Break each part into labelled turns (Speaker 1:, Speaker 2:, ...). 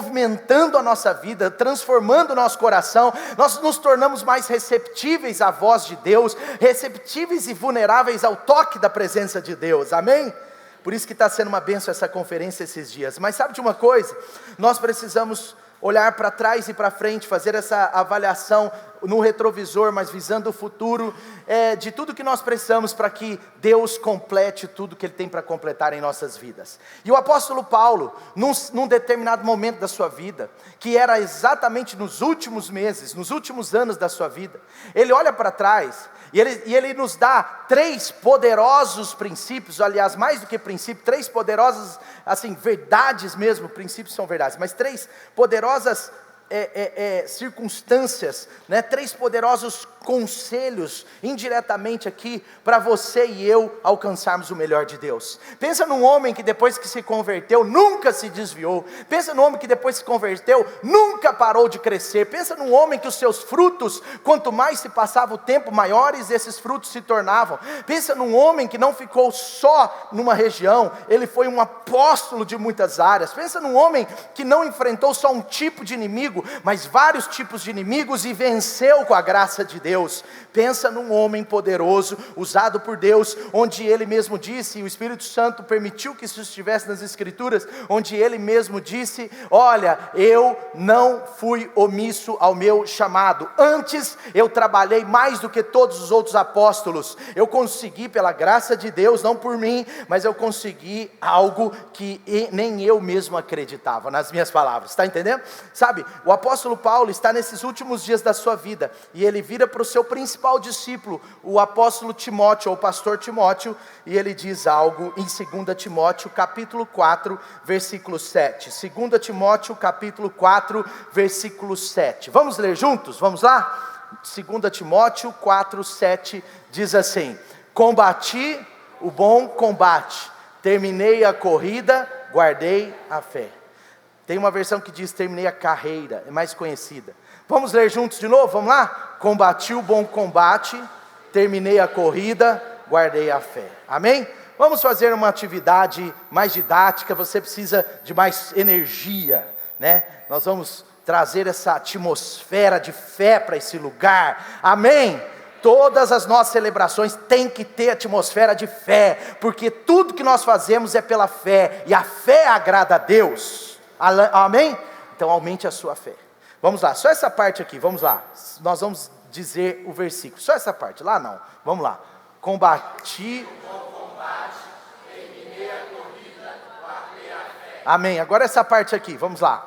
Speaker 1: movimentando a nossa vida, transformando o nosso coração, nós nos tornamos mais receptíveis à voz de Deus, receptíveis e vulneráveis ao toque da presença de Deus, amém? Por isso que está sendo uma bênção essa conferência esses dias. Mas sabe de uma coisa? Nós precisamos olhar para trás e para frente, fazer essa avaliação no retrovisor, mas visando o futuro, de tudo que nós precisamos para que Deus complete tudo que Ele tem para completar em nossas vidas. E o apóstolo Paulo, num determinado momento da sua vida, que era exatamente nos últimos meses, nos últimos anos da sua vida, ele olha para trás, e ele nos dá 3 poderosos princípios, aliás, mais do que princípios, 3 poderosas, assim, verdades mesmo, princípios são verdades, mas 3 poderosas circunstâncias, 3 poderosos conselhos, indiretamente aqui, para você e eu alcançarmos o melhor de Deus. Pensa num homem que depois que se converteu, nunca se desviou. Pensa num homem que depois se converteu, nunca parou de crescer. Pensa num homem que os seus frutos, quanto mais se passava o tempo, maiores esses frutos se tornavam. Pensa num homem que não ficou só numa região, ele foi um apóstolo de muitas áreas. Pensa num homem que não enfrentou só um tipo de inimigo, mas vários tipos de inimigos e venceu com a graça de Deus. Pensa num homem poderoso, usado por Deus, onde ele mesmo disse, e o Espírito Santo permitiu que isso estivesse nas Escrituras, onde ele mesmo disse: olha, eu não fui omisso ao meu chamado, antes eu trabalhei mais do que todos os outros apóstolos, eu consegui pela graça de Deus, não por mim, mas eu consegui algo que nem eu mesmo acreditava, nas minhas palavras, está entendendo? Sabe, o apóstolo Paulo está nesses últimos dias da sua vida, e ele vira para o seu principal discípulo, o apóstolo Timóteo, ou pastor Timóteo, e ele diz algo em 2 Timóteo capítulo 4, versículo 7, 2 Timóteo capítulo 4, versículo 7, vamos ler juntos? Vamos lá? 2 Timóteo 4, 7, diz assim: combati o bom combate, terminei a corrida, guardei a fé. Tem uma versão que diz terminei a carreira, é mais conhecida. Vamos ler juntos de novo, vamos lá? Combati o bom combate, terminei a corrida, guardei a fé. Amém? Vamos fazer uma atividade mais didática, você precisa de mais energia, Nós vamos trazer essa atmosfera de fé para esse lugar. Amém? Todas as nossas celebrações têm que ter atmosfera de fé, porque tudo que nós fazemos é pela fé, e a fé agrada a Deus. Amém? Então aumente a sua fé. Vamos lá, só essa parte aqui, vamos lá. Nós vamos dizer o versículo, só essa parte, lá não. Vamos lá. Combati o bom combate, terminei a corrida, guardei a fé. Amém, agora essa parte aqui, vamos lá.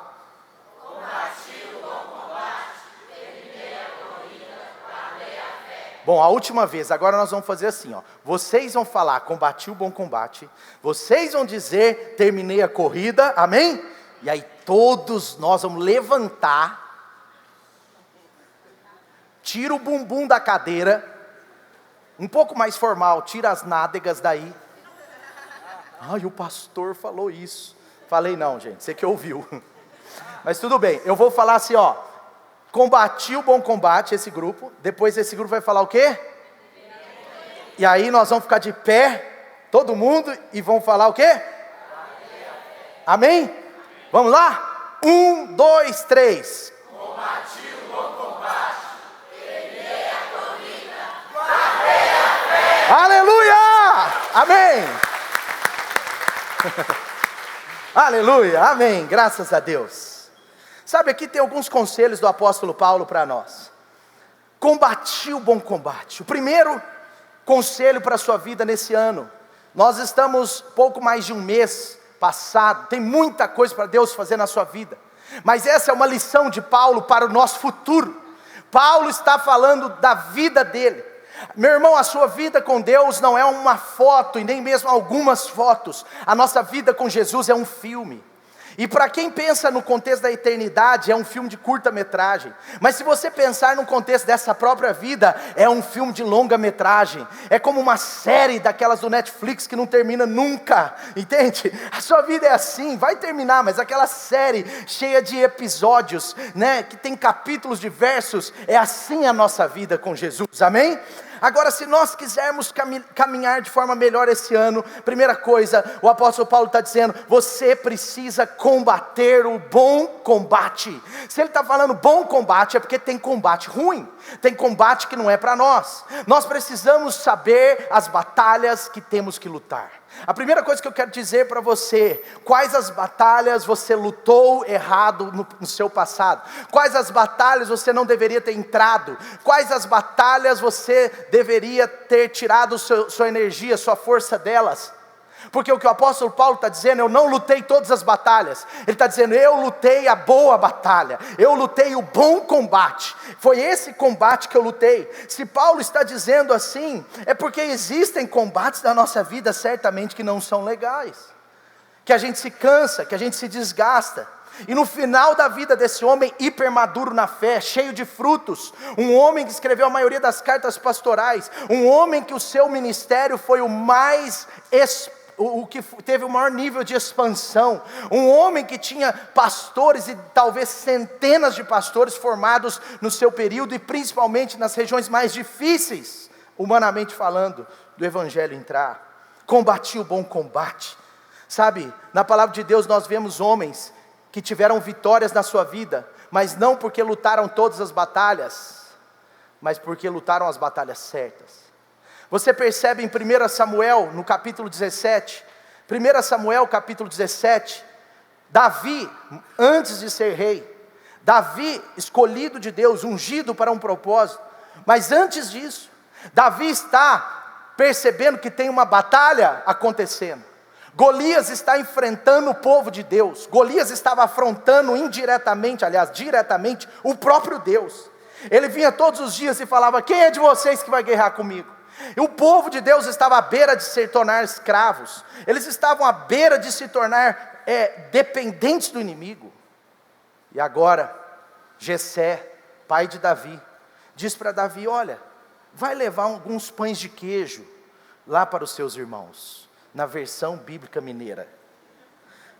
Speaker 1: Combati o bom combate, terminei a corrida, guardei a fé. Bom, a última vez, agora nós vamos fazer assim, vocês vão falar, combati o bom combate, vocês vão dizer, terminei a corrida, amém? E aí todos nós vamos levantar, tira o bumbum da cadeira, um pouco mais formal, tira as nádegas daí. Ai, o pastor falou isso. Falei não, gente, você que ouviu. Mas tudo bem, eu vou falar assim, combati o bom combate, esse grupo. Depois esse grupo vai falar o quê? E aí nós vamos ficar de pé, todo mundo, e vamos falar o quê? Amém? Vamos lá? 1, 2, 3. Combati o bom combate, terminei a corrida, guardei a fé. Aleluia! Amém! Aleluia! Amém! Graças a Deus. Sabe, aqui tem alguns conselhos do apóstolo Paulo para nós. Combati o bom combate. O primeiro conselho para a sua vida nesse ano. Nós estamos pouco mais de um mês passado, tem muita coisa para Deus fazer na sua vida, mas essa é uma lição de Paulo para o nosso futuro. Paulo está falando da vida dele. Meu irmão, a sua vida com Deus não é uma foto, e nem mesmo algumas fotos. A nossa vida com Jesus é um filme. E para quem pensa no contexto da eternidade, é um filme de curta-metragem. Mas se você pensar no contexto dessa própria vida, é um filme de longa-metragem. É como uma série daquelas do Netflix que não termina nunca, entende? A sua vida é assim, vai terminar, mas aquela série cheia de episódios, que tem capítulos diversos, é assim a nossa vida com Jesus, amém? Agora, se nós quisermos caminhar de forma melhor esse ano, primeira coisa, o apóstolo Paulo está dizendo, você precisa combater o bom combate. Se ele está falando bom combate, é porque tem combate ruim, tem combate que não é para nós. Nós precisamos saber as batalhas que temos que lutar. A primeira coisa que eu quero dizer para você, quais as batalhas você lutou errado no seu passado, quais as batalhas você não deveria ter entrado, quais as batalhas você deveria ter tirado sua energia, sua força delas. Porque o que o apóstolo Paulo está dizendo, eu não lutei todas as batalhas, ele está dizendo, eu lutei a boa batalha, eu lutei o bom combate, foi esse combate que eu lutei. Se Paulo está dizendo assim, é porque existem combates na nossa vida, certamente que não são legais, que a gente se cansa, que a gente se desgasta. E no final da vida desse homem hipermaduro na fé, cheio de frutos, um homem que escreveu a maioria das cartas pastorais, um homem que o seu ministério foi o que teve o maior nível de expansão, um homem que tinha pastores e talvez centenas de pastores formados no seu período, e principalmente nas regiões mais difíceis, humanamente falando, do evangelho entrar, combatia o bom combate. Sabe, na palavra de Deus nós vemos homens que tiveram vitórias na sua vida, mas não porque lutaram todas as batalhas, mas porque lutaram as batalhas certas. Você percebe em 1 Samuel, no capítulo 17, 1 Samuel capítulo 17, Davi, antes de ser rei, Davi escolhido de Deus, ungido para um propósito, mas antes disso, Davi está percebendo que tem uma batalha acontecendo. Golias está enfrentando o povo de Deus, Golias estava afrontando indiretamente, aliás, diretamente, o próprio Deus. Ele vinha todos os dias e falava, quem é de vocês que vai guerrear comigo? E o povo de Deus estava à beira de se tornar escravos, eles estavam à beira de se tornar dependentes do inimigo. E agora, Jessé, pai de Davi, diz para Davi, olha, vai levar alguns pães de queijo lá para os seus irmãos, na versão bíblica mineira.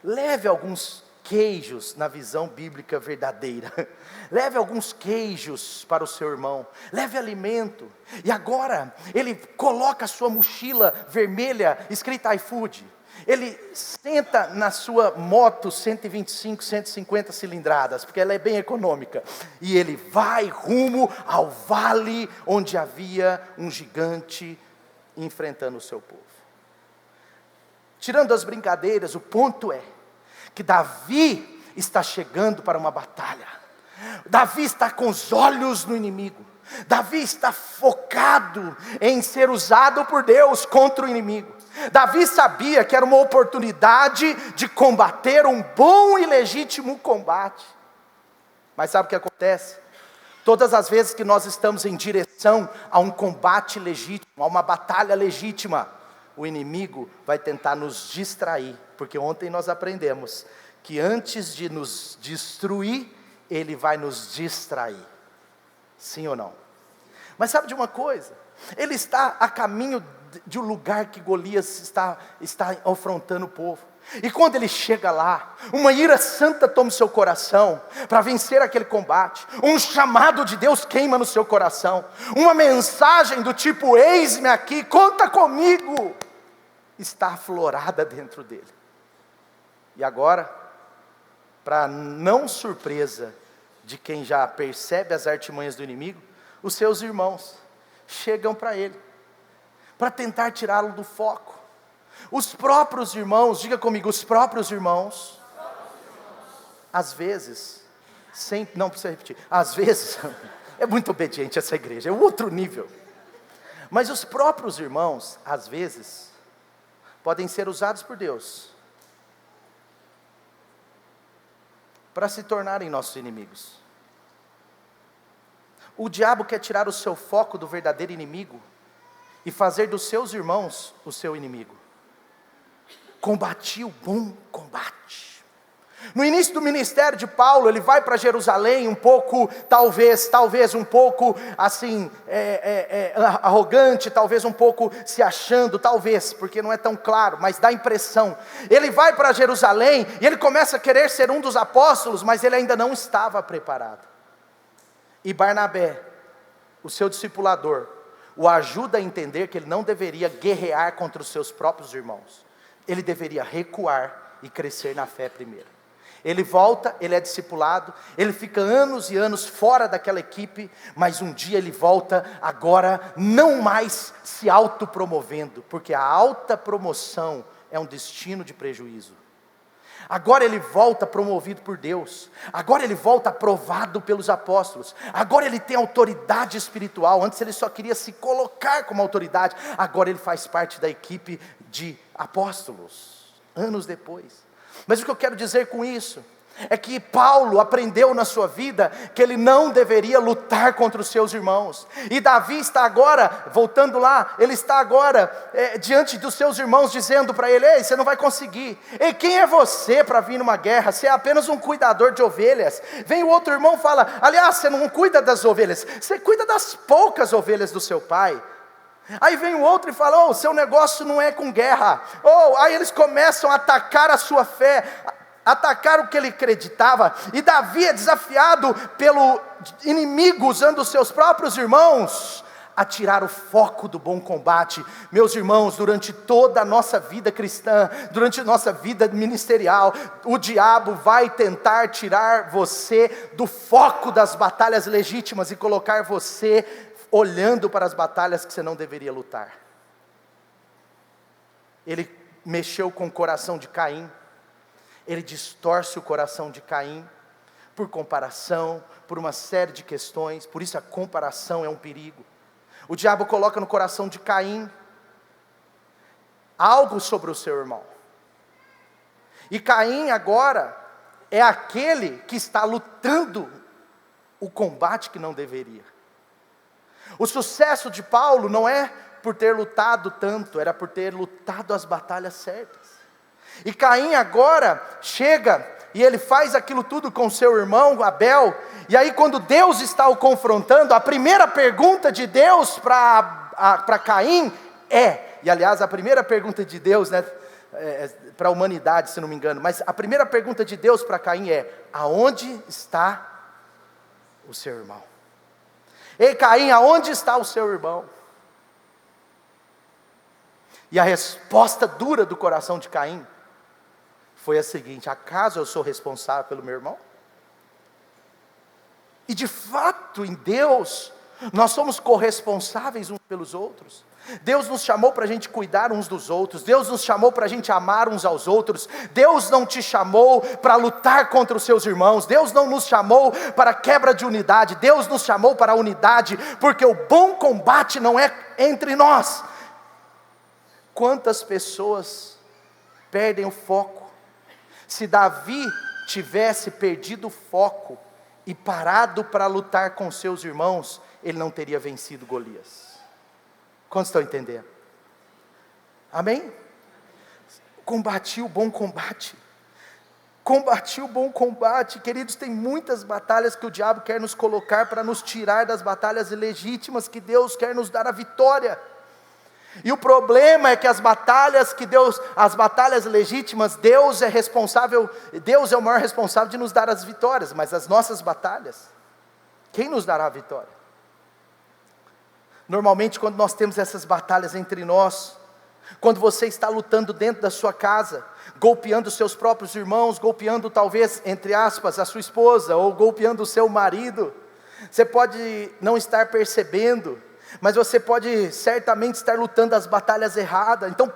Speaker 1: Leve alguns queijos na visão bíblica verdadeira. Leve alguns queijos para o seu irmão. Leve alimento. E agora, ele coloca a sua mochila vermelha, escrita iFood. Ele senta na sua moto 125, 150 cilindradas, porque ela é bem econômica. E ele vai rumo ao vale onde havia um gigante enfrentando o seu povo. Tirando as brincadeiras, o ponto é que Davi está chegando para uma batalha. Davi está com os olhos no inimigo. Davi está focado em ser usado por Deus contra o inimigo. Davi sabia que era uma oportunidade de combater um bom e legítimo combate. Mas sabe o que acontece? Todas as vezes que nós estamos em direção a um combate legítimo, a uma batalha legítima, o inimigo vai tentar nos distrair, porque ontem nós aprendemos que antes de nos destruir, ele vai nos distrair. Sim ou não? Mas sabe de uma coisa? Ele está a caminho de um lugar que Golias está afrontando o povo. E quando ele chega lá, uma ira santa toma o seu coração para vencer aquele combate. Um chamado de Deus queima no seu coração. Uma mensagem do tipo, eis-me aqui, conta comigo, está aflorada dentro dele. E agora, para não surpresa de quem já percebe as artimanhas do inimigo, os seus irmãos chegam para ele, para tentar tirá-lo do foco. Os próprios irmãos, diga comigo, os próprios irmãos, às vezes, não precisa repetir, às vezes, é muito obediente essa igreja, é outro nível, mas os próprios irmãos, às vezes, podem ser usados por Deus, para se tornarem nossos inimigos. O diabo quer tirar o seu foco do verdadeiro inimigo, e fazer dos seus irmãos o seu inimigo. Combati o bom combate. No início do ministério de Paulo, ele vai para Jerusalém um pouco, talvez um pouco assim, arrogante, talvez um pouco se achando, talvez, porque não é tão claro, mas dá impressão. Ele vai para Jerusalém e ele começa a querer ser um dos apóstolos, mas ele ainda não estava preparado. E Barnabé, o seu discipulador, o ajuda a entender que ele não deveria guerrear contra os seus próprios irmãos. Ele deveria recuar e crescer na fé primeiro. Ele volta, ele é discipulado, ele fica anos e anos fora daquela equipe, mas um dia ele volta, agora não mais se autopromovendo, porque a alta promoção é um destino de prejuízo. Agora ele volta promovido por Deus, agora ele volta aprovado pelos apóstolos, agora ele tem autoridade espiritual. Antes ele só queria se colocar como autoridade, agora ele faz parte da equipe de apóstolos, anos depois. Mas o que eu quero dizer com isso é que Paulo aprendeu na sua vida que ele não deveria lutar contra os seus irmãos. E Davi está agora, voltando lá, ele está agora diante dos seus irmãos dizendo para ele: ei, você não vai conseguir. Ei, quem é você para vir numa guerra? Você é apenas um cuidador de ovelhas. Vem o outro irmão e fala: aliás, você não cuida das ovelhas, você cuida das poucas ovelhas do seu pai. Aí vem o outro e fala: oh, seu negócio não é com guerra. Oh, aí eles começam a atacar a sua fé, atacar o que ele acreditava. E Davi é desafiado pelo inimigo, usando os seus próprios irmãos, a tirar o foco do bom combate. Meus irmãos, durante toda a nossa vida cristã, durante a nossa vida ministerial, o diabo vai tentar tirar você do foco das batalhas legítimas e colocar você olhando para as batalhas que você não deveria lutar. Ele mexeu com o coração de Caim, ele distorce o coração de Caim, por comparação, por uma série de questões. Por isso a comparação é um perigo. O diabo coloca no coração de Caim algo sobre o seu irmão, e Caim agora é aquele que está lutando o combate que não deveria. O sucesso de Paulo não é por ter lutado tanto, era por ter lutado as batalhas certas. E Caim agora chega e ele faz aquilo tudo com seu irmão Abel. E aí quando Deus está o confrontando, a primeira pergunta de Deus para Caim e aliás a primeira pergunta de Deus, para a humanidade, se não me engano, mas a primeira pergunta de Deus para Caim é: aonde está o seu irmão? Ei, Caim, aonde está o seu irmão? E a resposta dura do coração de Caim foi a seguinte: acaso eu sou responsável pelo meu irmão? E de fato, em Deus, nós somos corresponsáveis uns pelos outros. Deus nos chamou para a gente cuidar uns dos outros. Deus nos chamou para a gente amar uns aos outros. Deus não te chamou para lutar contra os seus irmãos. Deus não nos chamou para quebra de unidade. Deus nos chamou para a unidade, porque o bom combate não é entre nós. Quantas pessoas perdem o foco? Se Davi tivesse perdido o foco e parado para lutar com seus irmãos, ele não teria vencido Golias. Quantos estão entendendo? Amém? Combati o bom combate. Combati o bom combate. Queridos, tem muitas batalhas que o diabo quer nos colocar para nos tirar das batalhas legítimas que Deus quer nos dar a vitória. E o problema é que as batalhas legítimas, Deus é responsável, Deus é o maior responsável de nos dar as vitórias, mas as nossas batalhas, quem nos dará a vitória? Normalmente quando nós temos essas batalhas entre nós, quando você está lutando dentro da sua casa, golpeando os seus próprios irmãos, golpeando talvez, entre aspas, a sua esposa, ou golpeando o seu marido, você pode não estar percebendo, mas você pode certamente estar lutando as batalhas erradas. Então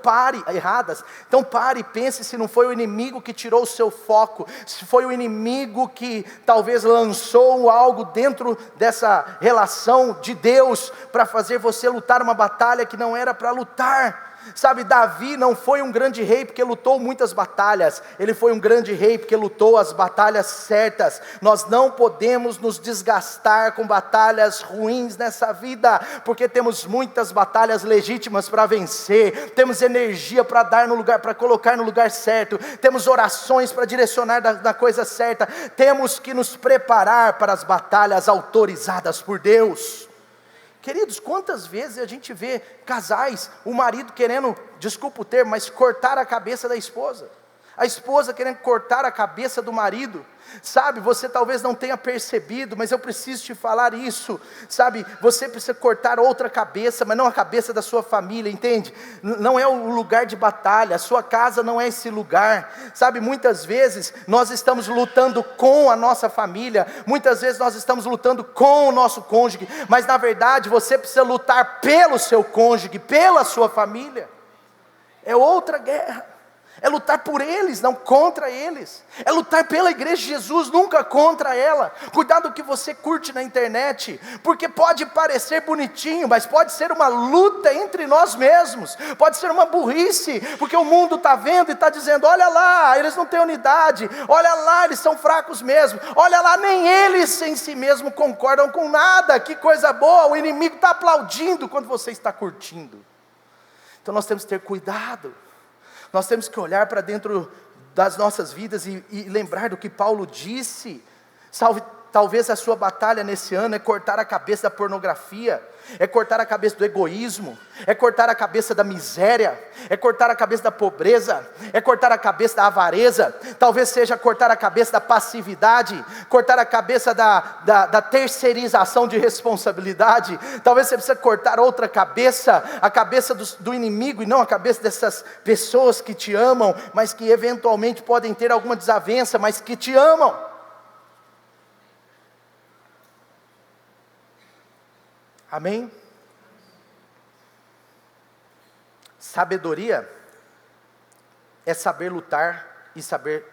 Speaker 1: pare e pense se não foi o inimigo que tirou o seu foco, se foi o inimigo que talvez lançou algo dentro dessa relação de Deus, para fazer você lutar uma batalha que não era para lutar. Sabe, Davi não foi um grande rei porque lutou muitas batalhas, ele foi um grande rei porque lutou as batalhas certas. Nós não podemos nos desgastar com batalhas ruins nessa vida, porque temos muitas batalhas legítimas para vencer, temos energia para dar no lugar, para colocar no lugar certo, temos orações para direcionar na coisa certa, temos que nos preparar para as batalhas autorizadas por Deus. Queridos, quantas vezes a gente vê casais, o marido querendo, desculpa o termo, mas cortar a cabeça da esposa. a esposa querendo cortar a cabeça do marido. Sabe, você talvez não tenha percebido, mas eu preciso te falar isso. Sabe, você precisa cortar outra cabeça, mas não a cabeça da sua família, entende? Não é o lugar de batalha, a sua casa não é esse lugar. Sabe, muitas vezes nós estamos lutando com a nossa família, muitas vezes nós estamos lutando com o nosso cônjuge, mas na verdade você precisa lutar pelo seu cônjuge, pela sua família. É outra guerra. É lutar por eles, não contra eles. É lutar pela igreja de Jesus, nunca contra ela. Cuidado com o que você curte na internet, porque pode parecer bonitinho, mas pode ser uma luta entre nós mesmos. Pode ser uma burrice, porque o mundo está vendo e está dizendo: olha lá, eles não têm unidade. Olha lá, eles são fracos mesmo. Olha lá, nem eles em si mesmos concordam com nada. Que coisa boa, o inimigo está aplaudindo quando você está curtindo. Então nós temos que ter cuidado. Nós temos que olhar para dentro das nossas vidas e lembrar do que Paulo disse. Talvez a sua batalha nesse ano é cortar a cabeça da pornografia, é cortar a cabeça do egoísmo, é cortar a cabeça da miséria, é cortar a cabeça da pobreza, é cortar a cabeça da avareza, talvez seja cortar a cabeça da passividade, cortar a cabeça da terceirização de responsabilidade. Talvez você precise cortar outra cabeça, a cabeça do inimigo, e não a cabeça dessas pessoas que te amam, mas que eventualmente podem ter alguma desavença, mas que te amam. Amém? Sabedoria é saber lutar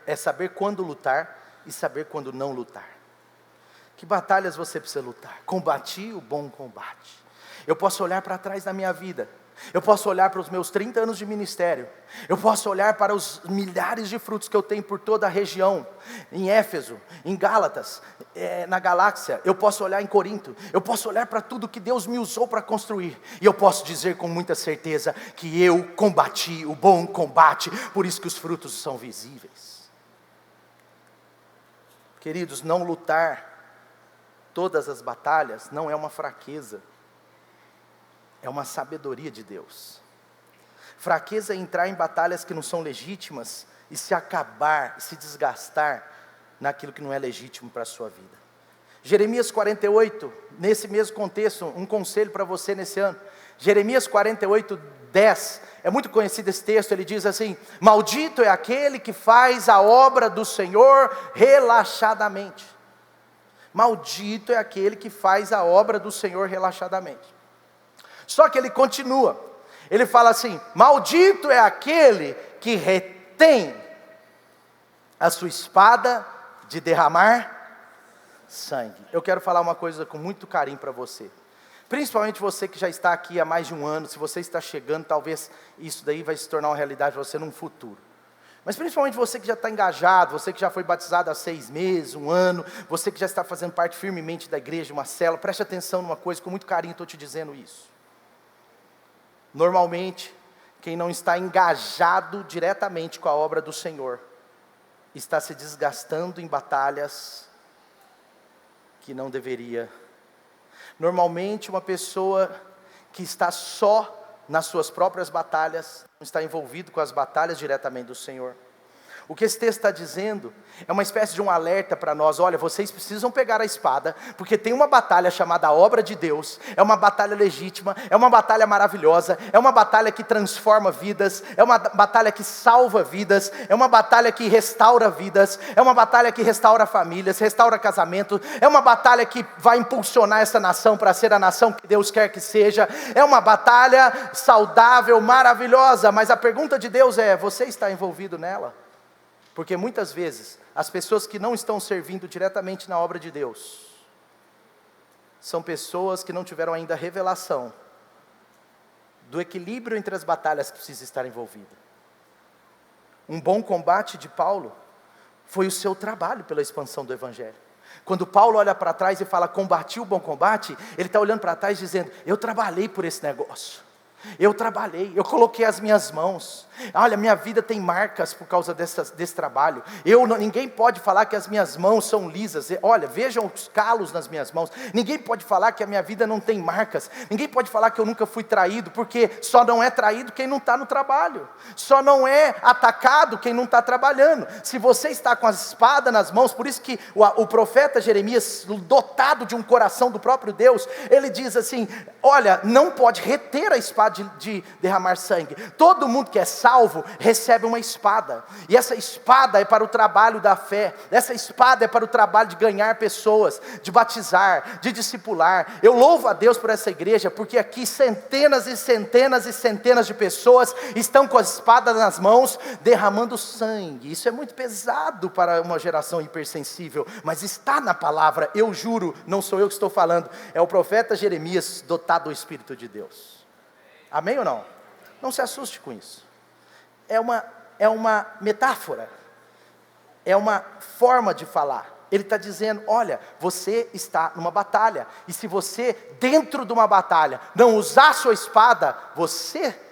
Speaker 1: é saber quando lutar e saber quando não lutar. Que batalhas você precisa lutar? Combati o bom combate. Eu posso olhar para trás da minha vida. Eu posso olhar para os meus 30 anos de ministério. Eu posso olhar para os milhares de frutos que eu tenho por toda a região. Em Éfeso, em Gálatas, na Galáxia. Eu posso olhar em Corinto. Eu posso olhar para tudo que Deus me usou para construir. E eu posso dizer com muita certeza que eu combati o bom combate. Por isso que os frutos são visíveis. Queridos, não lutar todas as batalhas não é uma fraqueza. É uma sabedoria de Deus. Fraqueza é entrar em batalhas que não são legítimas e se acabar, se desgastar naquilo que não é legítimo para a sua vida. Jeremias 48, nesse mesmo contexto, um conselho para você nesse ano. Jeremias 48, 10, é muito conhecido esse texto. Ele diz assim: maldito é aquele que faz a obra do Senhor relaxadamente. Maldito é aquele que faz a obra do Senhor relaxadamente. Só que ele continua, ele fala assim: maldito é aquele que retém a sua espada de derramar sangue. Eu quero falar uma coisa com muito carinho para você, principalmente você que já está aqui há mais de um ano. Se você está chegando, talvez isso daí vai se tornar uma realidade para você num futuro. Mas principalmente você que já está engajado, você que já foi batizado há 6 meses, 1 ano, você que já está fazendo parte firmemente da igreja, uma célula, preste atenção numa coisa, com muito carinho estou te dizendo isso. Normalmente, quem não está engajado diretamente com a obra do Senhor, está se desgastando em batalhas que não deveria. Normalmente, uma pessoa que está só nas suas próprias batalhas, não está envolvido com as batalhas diretamente do Senhor. O que esse texto está dizendo é uma espécie de um alerta para nós. Olha, vocês precisam pegar a espada, porque tem uma batalha chamada obra de Deus. É uma batalha legítima, é uma batalha maravilhosa, é uma batalha que transforma vidas, é uma batalha que salva vidas, é uma batalha que restaura vidas, é uma batalha que restaura famílias, restaura casamento, é uma batalha que vai impulsionar essa nação para ser a nação que Deus quer que seja. É uma batalha saudável, maravilhosa, mas a pergunta de Deus é: você está envolvido nela? Porque muitas vezes, as pessoas que não estão servindo diretamente na obra de Deus, são pessoas que não tiveram ainda a revelação do equilíbrio entre as batalhas que precisa estar envolvida. Um bom combate de Paulo foi o seu trabalho pela expansão do Evangelho. Quando Paulo olha para trás e fala: combati o bom combate, ele está olhando para trás dizendo: eu trabalhei por esse negócio. Eu trabalhei, eu coloquei as minhas mãos. Olha, minha vida tem marcas por causa desse trabalho. Ninguém pode falar que as minhas mãos são lisas. Olha, vejam os calos nas minhas mãos. Ninguém pode falar que a minha vida não tem marcas. Ninguém pode falar que eu nunca fui traído, porque só não é traído quem não está no trabalho. Só não é atacado quem não está trabalhando. Se você está com a espada nas mãos, por isso que o profeta Jeremias, dotado de um coração do próprio Deus, ele diz assim: olha, não pode reter a espada de derramar sangue. Todo mundo que é salvo recebe uma espada, e essa espada é para o trabalho da fé, essa espada é para o trabalho de ganhar pessoas, de batizar, de discipular. Eu louvo a Deus por essa igreja, porque aqui centenas e centenas e centenas de pessoas estão com a espada nas mãos, derramando sangue. Isso é muito pesado para uma geração hipersensível, mas está na palavra. Eu juro, não sou eu que estou falando, é o profeta Jeremias, dotado do Espírito de Deus. Amém ou não? Não se assuste com isso. É uma metáfora, é uma forma de falar. Ele está dizendo: olha, você está numa batalha, e se você, dentro de uma batalha, não usar sua espada,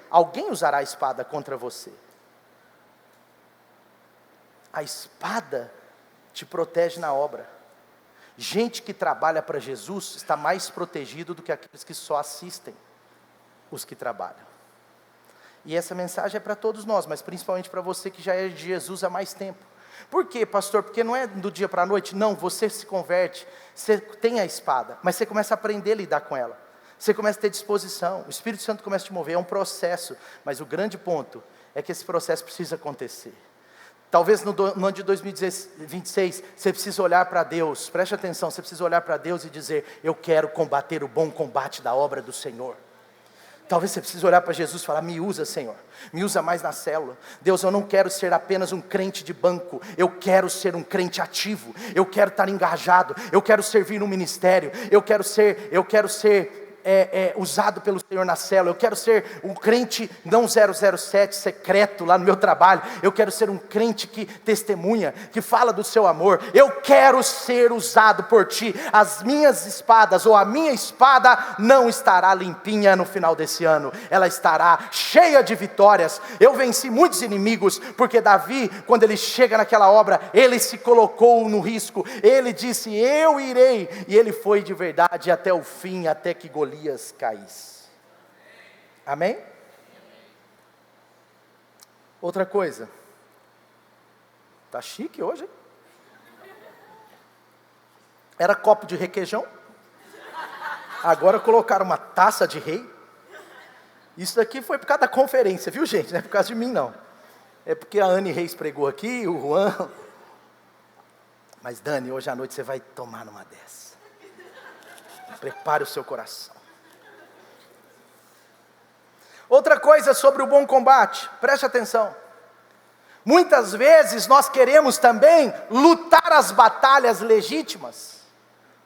Speaker 1: alguém usará a espada contra você. A espada te protege na obra. Gente que trabalha para Jesus está mais protegido do que aqueles que só assistem os que trabalham. E essa mensagem é para todos nós, mas principalmente para você que já é de Jesus há mais tempo. Por quê, pastor? Porque não é do dia para a noite. Não, você se converte, você tem a espada, mas você começa a aprender a lidar com ela. Você começa a ter disposição, o Espírito Santo começa a te mover, é um processo. Mas o grande ponto é que esse processo precisa acontecer. Talvez no ano de 2026, você precisa olhar para Deus, preste atenção, você precisa olhar para Deus e dizer: eu quero combater o bom combate da obra do Senhor. Talvez você precise olhar para Jesus e falar: me usa, Senhor, me usa mais na célula. Deus, eu não quero ser apenas um crente de banco, eu quero ser um crente ativo, eu quero estar engajado, eu quero servir no ministério, eu quero ser usado pelo Senhor na célula. Eu quero ser um crente não 007 secreto lá no meu trabalho. Eu quero ser um crente que testemunha, que fala do seu amor. Eu quero ser usado por ti. As minhas espadas, ou a minha espada, não estará limpinha no final desse ano, ela estará cheia de vitórias. Eu venci muitos inimigos, porque Davi, quando ele chega naquela obra, ele se colocou no risco. Ele disse: eu irei, e ele foi de verdade até o fim, até que Golias caísse. Amém? Outra coisa, tá chique hoje, hein? Era copo de requeijão, agora colocaram uma taça de rei. Isso daqui foi por causa da conferência, viu, gente? Não é por causa de mim, não. É porque a Anne Reis pregou aqui, o Juan. Mas Dani, hoje à noite você vai tomar numa dessa. Prepare o seu coração. Outra coisa sobre o bom combate, preste atenção. Muitas vezes nós queremos também lutar as batalhas legítimas,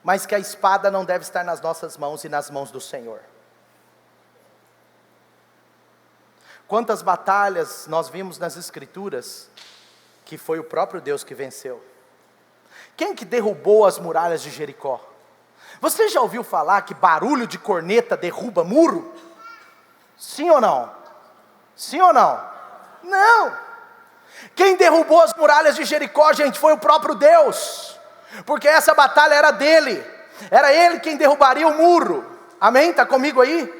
Speaker 1: mas que a espada não deve estar nas nossas mãos e nas mãos do Senhor. Quantas batalhas nós vimos nas Escrituras que foi o próprio Deus que venceu? Quem que derrubou as muralhas de Jericó? Você já ouviu falar que barulho de corneta derruba muro? Sim ou não? Sim ou não? Não! Quem derrubou as muralhas de Jericó, gente, foi o próprio Deus, porque essa batalha era dele, era ele quem derrubaria o muro. Amém? Está comigo aí?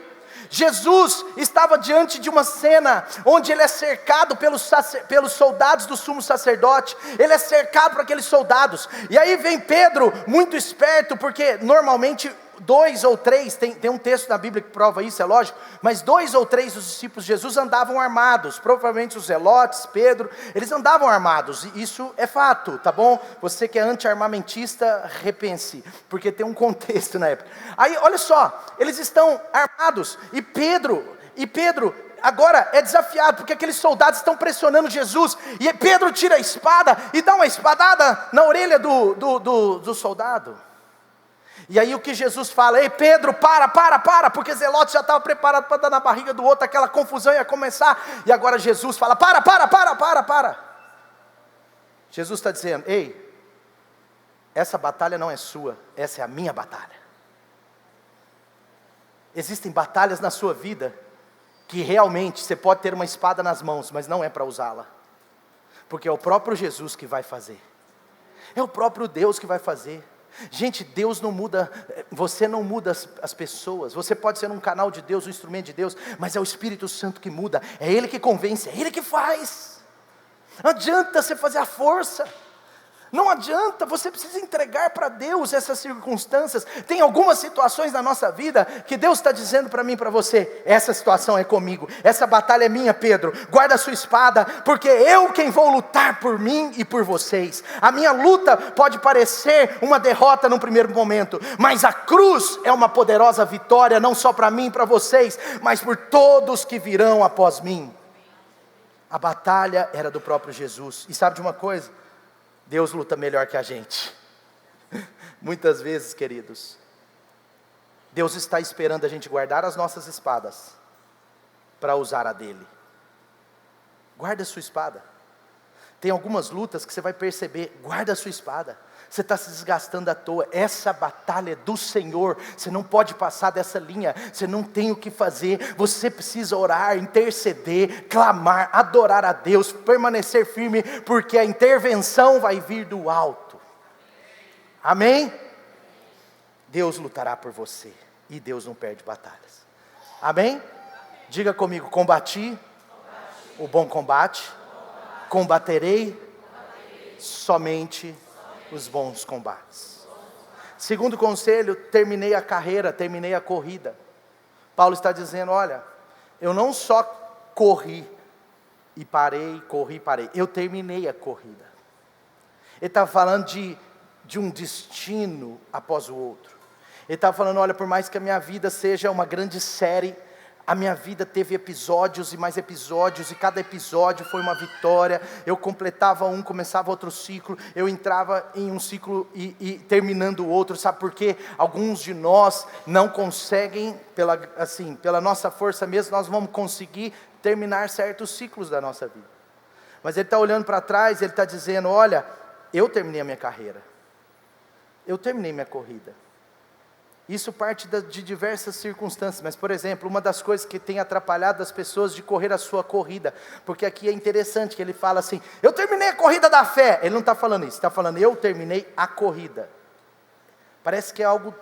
Speaker 1: Jesus estava diante de uma cena, onde ele é cercado pelos soldados do sumo sacerdote, ele é cercado por aqueles soldados, e aí vem Pedro, muito esperto, porque normalmente 2 ou 3, tem um texto na Bíblia que prova isso, é lógico, mas 2 ou 3 dos discípulos de Jesus andavam armados, provavelmente os zelotes, Pedro, eles andavam armados, e isso é fato, tá bom? Você que é anti-armamentista, repense, porque tem um contexto na época. Aí, olha só, eles estão armados, e Pedro agora é desafiado, porque aqueles soldados estão pressionando Jesus, e Pedro tira a espada, e dá uma espadada na orelha do soldado. E aí o que Jesus fala: ei Pedro, para, porque Zelote já estava preparado para dar na barriga do outro, aquela confusão ia começar, e agora Jesus fala: para. Jesus está dizendo: ei, essa batalha não é sua, essa é a minha batalha. Existem batalhas na sua vida que realmente você pode ter uma espada nas mãos, mas não é para usá-la, porque é o próprio Jesus que vai fazer, é o próprio Deus que vai fazer. Gente, Deus não muda, você não muda as pessoas, você pode ser um canal de Deus, um instrumento de Deus, mas é o Espírito Santo que muda, é Ele que convence, é Ele que faz. Não adianta você fazer a força, não adianta, você precisa entregar para Deus essas circunstâncias. Tem algumas situações na nossa vida que Deus está dizendo para mim e para você: essa situação é comigo, essa batalha é minha, Pedro, guarda a sua espada, porque eu quem vou lutar por mim e por vocês. A minha luta pode parecer uma derrota num primeiro momento, mas a cruz é uma poderosa vitória, não só para mim e para vocês, mas por todos que virão após mim. A batalha era do próprio Jesus. E sabe de uma coisa? Deus luta melhor que a gente. Muitas vezes, queridos, Deus está esperando a gente guardar as nossas espadas para usar a dele. Guarda a sua espada. Tem algumas lutas que você vai perceber, guarda a sua espada. Você está se desgastando à toa, essa batalha é do Senhor, você não pode passar dessa linha, você não tem o que fazer, você precisa orar, interceder, clamar, adorar a Deus, permanecer firme, porque a intervenção vai vir do alto. Amém? Deus lutará por você, e Deus não perde batalhas. Amém? Diga comigo: combati o bom combate, combaterei somente os bons combates. Segundo conselho, terminei a carreira, terminei a corrida. Paulo está dizendo: olha, eu não só corri e parei, eu terminei a corrida. Ele está falando de um destino após o outro. Ele está falando: olha, por mais que a minha vida seja uma grande série, a minha vida teve episódios e mais episódios, e cada episódio foi uma vitória. Eu completava um, começava outro ciclo, eu entrava em um ciclo e terminando o outro. Sabe por quê? Alguns de nós não conseguem, pela nossa força mesmo, nós vamos conseguir terminar certos ciclos da nossa vida. Mas ele está olhando para trás, ele está dizendo: olha, eu terminei a minha carreira, eu terminei minha corrida. Isso parte de diversas circunstâncias, mas, por exemplo, uma das coisas que tem atrapalhado as pessoas de correr a sua corrida, porque aqui é interessante que ele fala assim: eu terminei a corrida da fé. Ele não está falando isso, está falando: eu terminei a corrida. Parece que é algo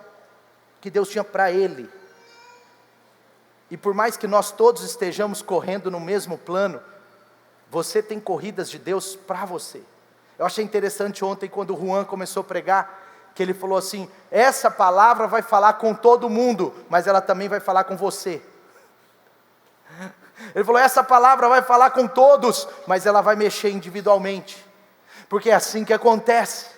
Speaker 1: que Deus tinha para ele. E por mais que nós todos estejamos correndo no mesmo plano, você tem corridas de Deus para você. Eu achei interessante ontem, quando o Juan começou a pregar, que ele falou assim: essa palavra vai falar com todo mundo, mas ela também vai falar com você. Ele falou: essa palavra vai falar com todos, mas ela vai mexer individualmente, porque é assim que acontece.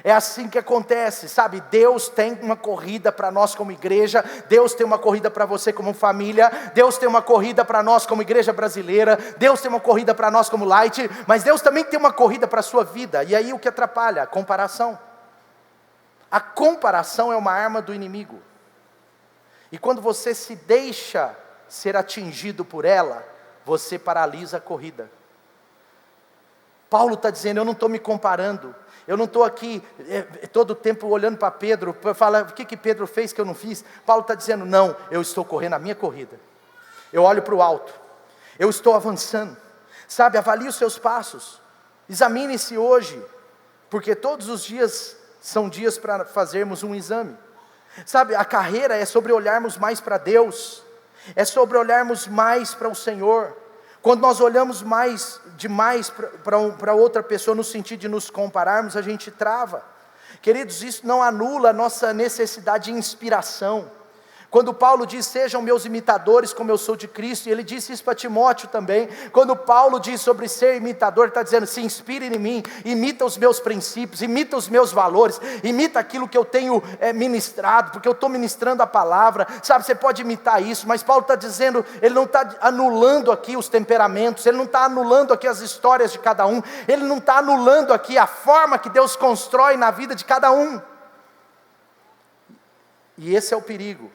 Speaker 1: É assim que acontece, sabe? Deus tem uma corrida para nós como igreja, Deus tem uma corrida para você como família, Deus tem uma corrida para nós como igreja brasileira, Deus tem uma corrida para nós como Light, mas Deus também tem uma corrida para a sua vida. E aí o que atrapalha? A comparação. A comparação é uma arma do inimigo, e quando você se deixa ser atingido por ela, você paralisa a corrida. Paulo está dizendo: eu não estou me comparando, eu não estou aqui todo o tempo olhando para Pedro, para falar o que Pedro fez que eu não fiz. Paulo está dizendo: não, eu estou correndo a minha corrida, eu olho para o alto, eu estou avançando. Sabe, avalie os seus passos, examine-se hoje, porque todos os dias são dias para fazermos um exame. Sabe, a carreira é sobre olharmos mais para Deus, é sobre olharmos mais para o Senhor. Quando nós olhamos demais para outra pessoa, no sentido de nos compararmos, a gente trava. Queridos, isso não anula a nossa necessidade de inspiração. Quando Paulo diz: sejam meus imitadores como eu sou de Cristo, e ele disse isso para Timóteo também. Quando Paulo diz sobre ser imitador, ele está dizendo: se inspire em mim, imita os meus princípios, imita os meus valores, imita aquilo que eu tenho ministrado, porque eu estou ministrando a palavra. Sabe, você pode imitar isso, mas Paulo está dizendo, ele não está anulando aqui os temperamentos, ele não está anulando aqui as histórias de cada um, ele não está anulando aqui a forma que Deus constrói na vida de cada um. E esse é o perigo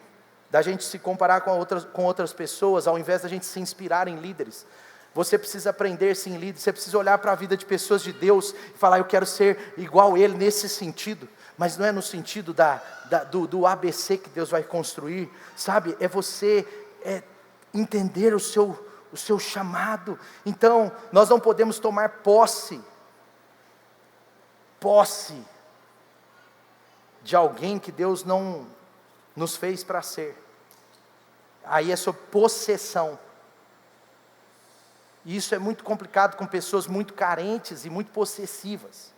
Speaker 1: da gente se comparar com outras pessoas, ao invés da gente se inspirar em líderes. Você precisa aprender-se em líderes, você precisa olhar para a vida de pessoas de Deus e falar: eu quero ser igual ele nesse sentido, mas não é no sentido do ABC que Deus vai construir, sabe? É você entender o seu chamado. Então, nós não podemos tomar posse de alguém que Deus não nos fez para ser. Aí é sobre possessão. E isso é muito complicado com pessoas muito carentes e muito possessivas.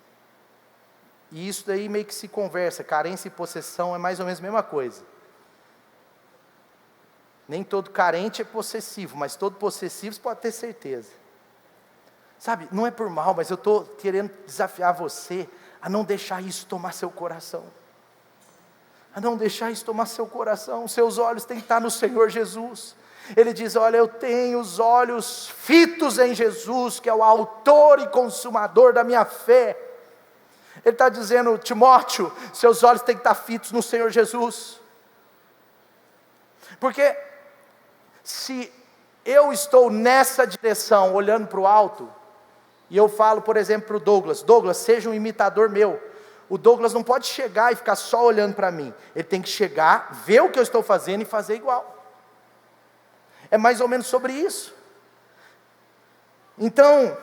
Speaker 1: E isso daí meio que se conversa. Carência e possessão é mais ou menos a mesma coisa. Nem todo carente é possessivo, mas todo possessivo você pode ter certeza. Sabe, não é por mal, mas eu estou querendo desafiar você a não deixar isso tomar seu coração. A não deixar isso tomar seu coração. Seus olhos têm que estar no Senhor Jesus. Ele diz, olha, eu tenho os olhos fitos em Jesus, que é o autor e consumador da minha fé. Ele está dizendo, Timóteo, seus olhos têm que estar fitos no Senhor Jesus. Porque se eu estou nessa direção, olhando para o alto, e eu falo, por exemplo, para o Douglas, seja um imitador meu. O Douglas não pode chegar e ficar só olhando para mim. Ele tem que chegar, ver o que eu estou fazendo e fazer igual. É mais ou menos sobre isso. Então,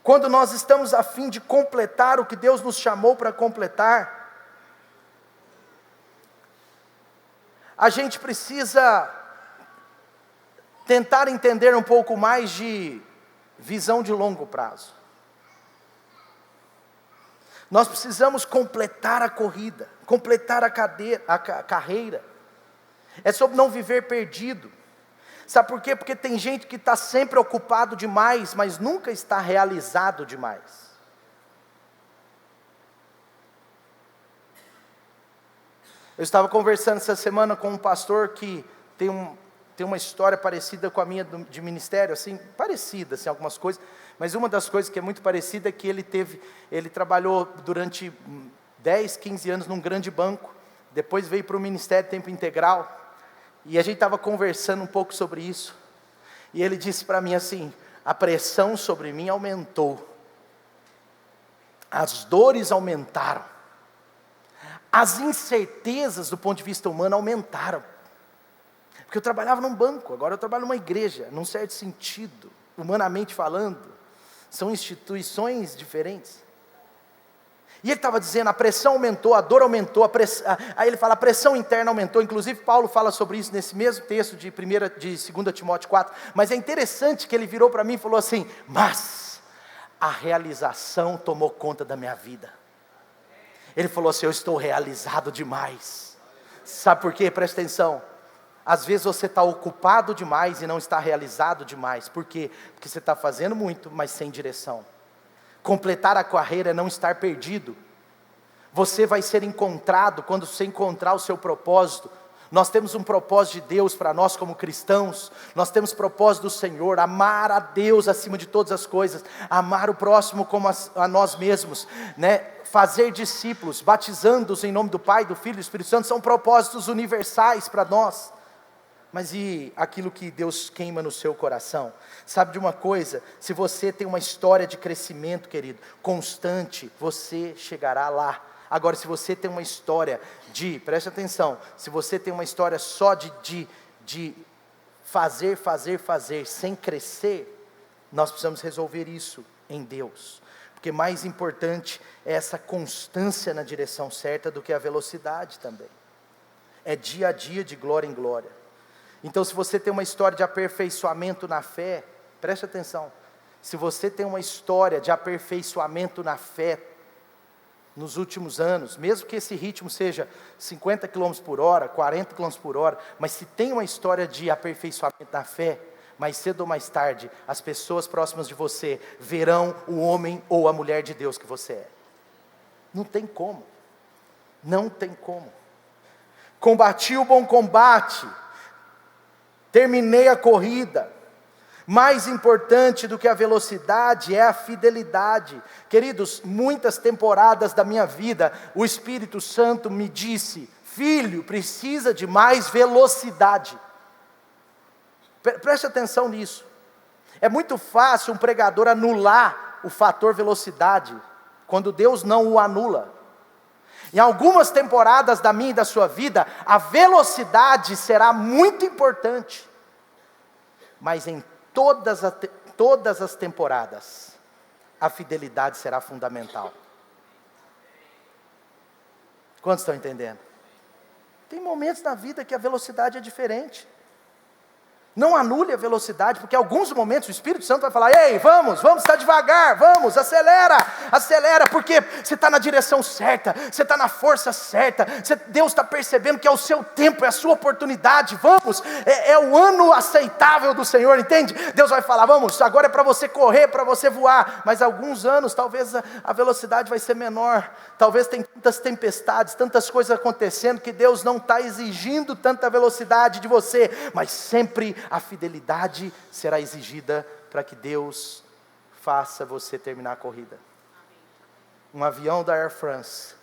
Speaker 1: quando nós estamos a fim de completar o que Deus nos chamou para completar, a gente precisa tentar entender um pouco mais de visão de longo prazo. Nós precisamos completar a corrida, completar a carreira. É sobre não viver perdido. Sabe por quê? Porque tem gente que está sempre ocupado demais, mas nunca está realizado demais. Eu estava conversando essa semana com um pastor que tem uma história parecida com a minha de ministério, assim, parecida, assim, algumas coisas, mas uma das coisas que é muito parecida é que ele trabalhou durante 10, 15 anos num grande banco, depois veio para o ministério tempo integral, e a gente estava conversando um pouco sobre isso, e ele disse para mim assim, a pressão sobre mim aumentou, as dores aumentaram, as incertezas do ponto de vista humano aumentaram, porque eu trabalhava num banco, agora eu trabalho numa igreja, num certo sentido, humanamente falando, são instituições diferentes. E ele estava dizendo, a pressão aumentou, a dor aumentou, aí ele fala, a pressão interna aumentou, inclusive Paulo fala sobre isso nesse mesmo texto de 2 Timóteo 4, mas é interessante que ele virou para mim e falou assim, mas a realização tomou conta da minha vida. Ele falou assim, eu estou realizado demais. Sabe por quê? Presta atenção. Às vezes você está ocupado demais e não está realizado demais. Por quê? Porque você está fazendo muito, mas sem direção. Completar a carreira é não estar perdido. Você vai ser encontrado quando você encontrar o seu propósito. Nós temos um propósito de Deus para nós como cristãos. Nós temos propósito do Senhor, amar a Deus acima de todas as coisas, amar o próximo como a nós mesmos, né? Fazer discípulos, batizando-os em nome do Pai, do Filho e do Espírito Santo, são propósitos universais para nós. Mas e aquilo que Deus queima no seu coração? Sabe de uma coisa? Se você tem uma história de crescimento, querido, constante, você chegará lá. Agora, se você tem uma história preste atenção, se você tem uma história só de fazer, sem crescer, nós precisamos resolver isso em Deus. Porque mais importante é essa constância na direção certa do que a velocidade também. É dia a dia, de glória em glória. Então, se você tem uma história de aperfeiçoamento na fé, preste atenção, se você tem uma história de aperfeiçoamento na fé, nos últimos anos, mesmo que esse ritmo seja 50 km por hora, 40 km por hora, mas se tem uma história de aperfeiçoamento na fé, mais cedo ou mais tarde, as pessoas próximas de você verão o homem ou a mulher de Deus que você é. Não tem como, não tem como. Combati o bom combate, terminei a corrida. Mais importante do que a velocidade é a fidelidade. Queridos, muitas temporadas da minha vida, o Espírito Santo me disse, filho, precisa de mais velocidade. Preste atenção nisso. É muito fácil um pregador anular o fator velocidade, quando Deus não o anula. Em algumas temporadas da minha e da sua vida, a velocidade será muito importante. Mas em todas as temporadas, a fidelidade será fundamental. Quantos estão entendendo? Tem momentos na vida que a velocidade é diferente. Não anule a velocidade, porque em alguns momentos o Espírito Santo vai falar: ei, vamos estar devagar, vamos, acelera, porque você está na direção certa, você está na força certa, Deus está percebendo que é o seu tempo, é a sua oportunidade, vamos, é o ano aceitável do Senhor, entende? Deus vai falar: vamos, agora é para você correr, para você voar, mas alguns anos, talvez a velocidade vai ser menor, talvez tem tantas tempestades, tantas coisas acontecendo, que Deus não está exigindo tanta velocidade de você, mas sempre a fidelidade será exigida para que Deus faça você terminar a corrida. Um avião da Air France,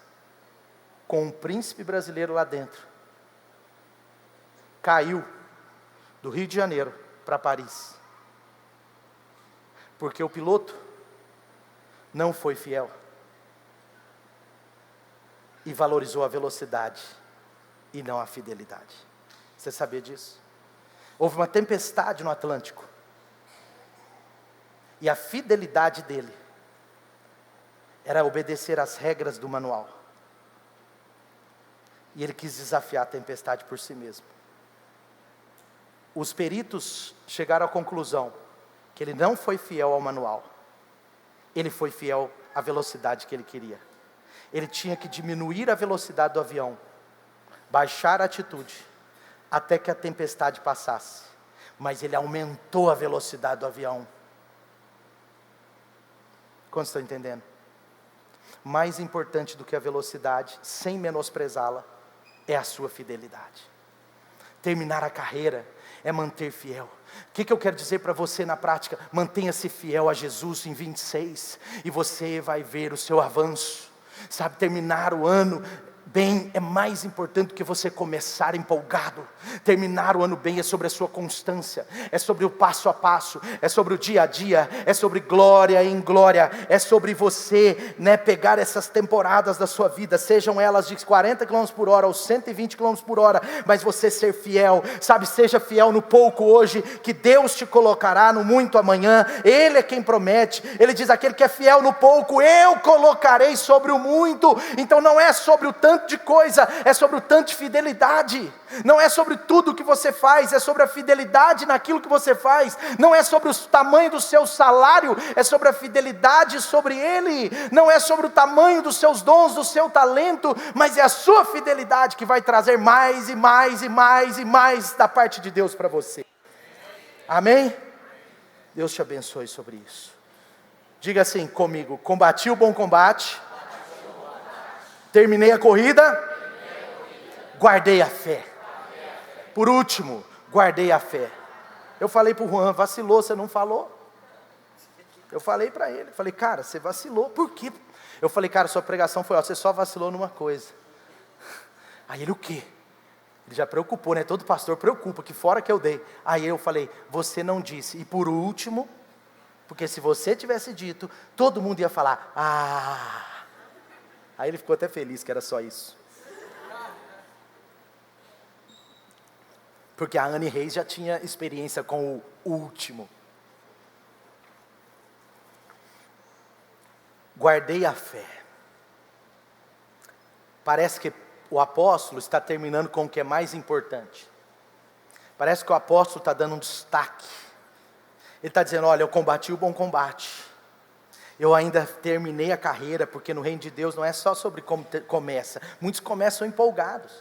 Speaker 1: com um príncipe brasileiro lá dentro, caiu do Rio de Janeiro para Paris, porque o piloto não foi fiel e valorizou a velocidade e não a fidelidade. Você sabia disso? Houve uma tempestade no Atlântico, e a fidelidade dele era obedecer às regras do manual, e ele quis desafiar a tempestade por si mesmo. Os peritos chegaram à conclusão que ele não foi fiel ao manual, ele foi fiel à velocidade que ele queria. Ele tinha que diminuir a velocidade do avião, baixar a altitude, até que a tempestade passasse, mas ele aumentou a velocidade do avião. Quantos estão entendendo? Mais importante do que a velocidade, sem menosprezá-la, é a sua fidelidade. Terminar a carreira é manter fiel. O que eu quero dizer para você na prática? Mantenha-se fiel a Jesus em 26, e você vai ver o seu avanço. Sabe, terminar o ano bem é mais importante do que você começar empolgado. Terminar o ano bem é sobre a sua constância, é sobre o passo a passo, é sobre o dia a dia, é sobre glória em glória, é sobre você, pegar essas temporadas da sua vida, sejam elas de 40 km por hora ou 120 km por hora, mas você ser fiel, sabe, seja fiel no pouco hoje, que Deus te colocará no muito amanhã. Ele é quem promete, Ele diz: aquele que é fiel no pouco, eu colocarei sobre o muito. Então não é sobre o tanto de coisa, é sobre o tanto de fidelidade. Não é sobre tudo que você faz, é sobre a fidelidade naquilo que você faz. Não é sobre o tamanho do seu salário, é sobre a fidelidade sobre Ele. Não é sobre o tamanho dos seus dons, do seu talento, mas é a sua fidelidade que vai trazer mais e mais e mais e mais da parte de Deus para você. Amém? Deus te abençoe sobre isso. Diga assim comigo: combati o bom combate, terminei a corrida, guardei a fé. Por último, guardei a fé. Eu falei para o Juan: vacilou, você não falou? Eu falei para ele, falei: cara, você vacilou, por quê? Eu falei: cara, sua pregação foi, você só vacilou numa coisa. Aí ele: o quê? Ele já preocupou, todo pastor preocupa, que fora que eu dei. Aí eu falei: você não disse. E por último, porque se você tivesse dito, todo mundo ia falar: ah. Aí ele ficou até feliz que era só isso. Porque a Anne Reis já tinha experiência com o último. Guardei a fé. Parece que o apóstolo está terminando com o que é mais importante. Parece que o apóstolo está dando um destaque. Ele está dizendo: olha, eu combati o bom combate. Eu ainda terminei a carreira, porque no reino de Deus não é só sobre como começa. Muitos começam empolgados.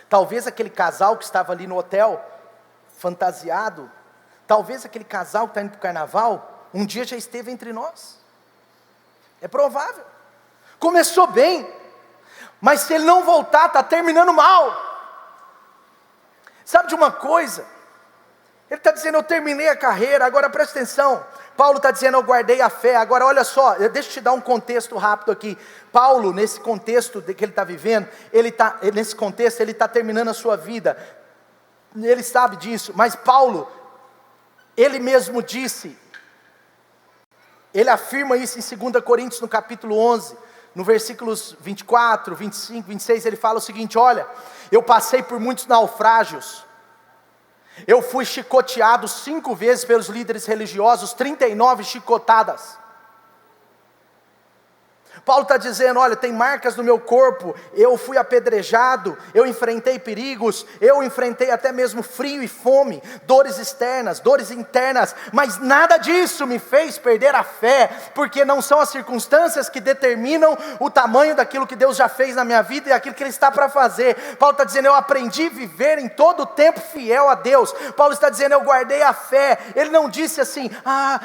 Speaker 1: Talvez aquele casal que estava ali no hotel, fantasiado, talvez aquele casal que está indo para o carnaval, um dia já esteve entre nós. É provável. Começou bem, mas se ele não voltar, está terminando mal. Sabe de uma coisa? Ele está dizendo: eu terminei a carreira. Agora presta atenção, Paulo está dizendo: eu guardei a fé. Agora olha só, deixa eu te dar um contexto rápido aqui. Paulo, nesse contexto que ele está vivendo, nesse contexto ele está terminando a sua vida, ele sabe disso, mas Paulo, ele mesmo disse, ele afirma isso em 2 Coríntios no capítulo 11, no versículos 24, 25, 26, ele fala o seguinte: olha, eu passei por muitos naufrágios, eu fui chicoteado 5 vezes pelos líderes religiosos, 39 chicotadas. Paulo está dizendo: olha, tem marcas no meu corpo, eu fui apedrejado, eu enfrentei perigos, eu enfrentei até mesmo frio e fome, dores externas, dores internas, mas nada disso me fez perder a fé, porque não são as circunstâncias que determinam o tamanho daquilo que Deus já fez na minha vida e aquilo que Ele está para fazer. Paulo está dizendo: eu aprendi a viver em todo o tempo fiel a Deus. Paulo está dizendo: eu guardei a fé. Ele não disse assim: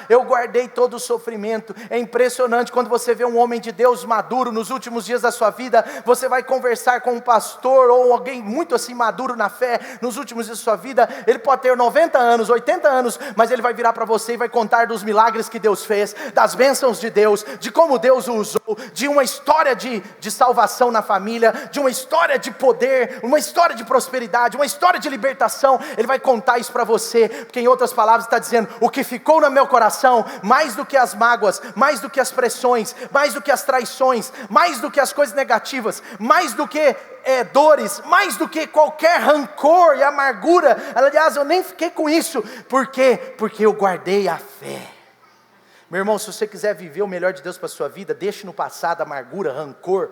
Speaker 1: eu guardei todo o sofrimento. É impressionante quando você vê um homem de Deus maduro nos últimos dias da sua vida. Você vai conversar com um pastor ou alguém muito assim maduro na fé nos últimos dias da sua vida. Ele pode ter 90 anos, 80 anos, mas ele vai virar para você e vai contar dos milagres que Deus fez, das bênçãos de Deus, de como Deus o usou, de uma história de salvação na família, de uma história de poder, uma história de prosperidade, uma história de libertação. Ele vai contar isso para você, porque em outras palavras está dizendo: o que ficou no meu coração, mais do que as mágoas, mais do que as pressões, mais do que as traições, mais do que as coisas negativas, mais do que dores, mais do que qualquer rancor e amargura. Aliás, eu nem fiquei com isso. Por quê? Porque eu guardei a fé. Meu irmão, se você quiser viver o melhor de Deus para a sua vida, deixe no passado amargura, rancor,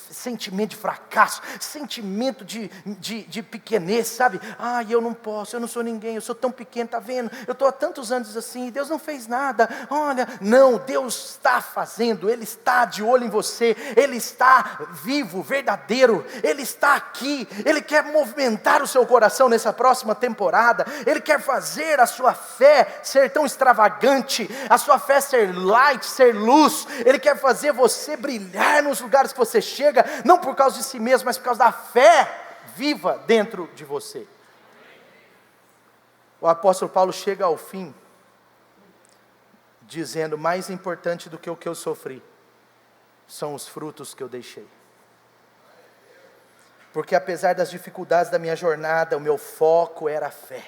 Speaker 1: sentimento de fracasso, sentimento de pequenez, sabe? Eu não posso, eu não sou ninguém, eu sou tão pequeno, está vendo? Eu estou há tantos anos assim, Deus não fez nada. Olha, não, Deus está fazendo, Ele está de olho em você, Ele está vivo, verdadeiro, Ele está aqui, Ele quer movimentar o seu coração nessa próxima temporada, Ele quer fazer a sua fé ser tão extravagante, a sua fé ser light, ser luz. Ele quer fazer você brilhar nos lugares que você chega, não por causa de si mesmo, mas por causa da fé viva dentro de você. O apóstolo Paulo chega ao fim dizendo: mais importante do que o que eu sofri são os frutos que eu deixei. Porque apesar das dificuldades da minha jornada, o meu foco era a fé.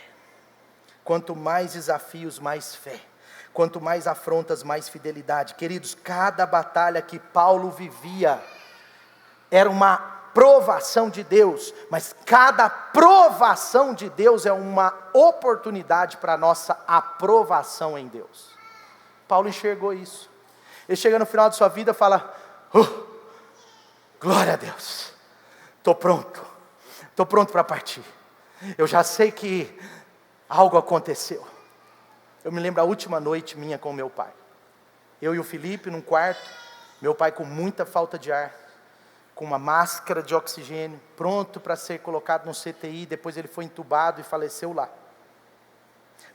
Speaker 1: Quanto mais desafios, mais fé. Quanto mais afrontas, mais fidelidade. Queridos, cada batalha que Paulo vivia era uma provação de Deus, mas cada provação de Deus é uma oportunidade para a nossa aprovação em Deus. Paulo enxergou isso. Ele chega no final de sua vida e fala: glória a Deus, estou pronto para partir. Eu já sei que algo aconteceu. Eu me lembro a última noite minha com meu pai. Eu e o Felipe num quarto, meu pai com muita falta de ar, com uma máscara de oxigênio, pronto para ser colocado no CTI, depois ele foi entubado e faleceu lá.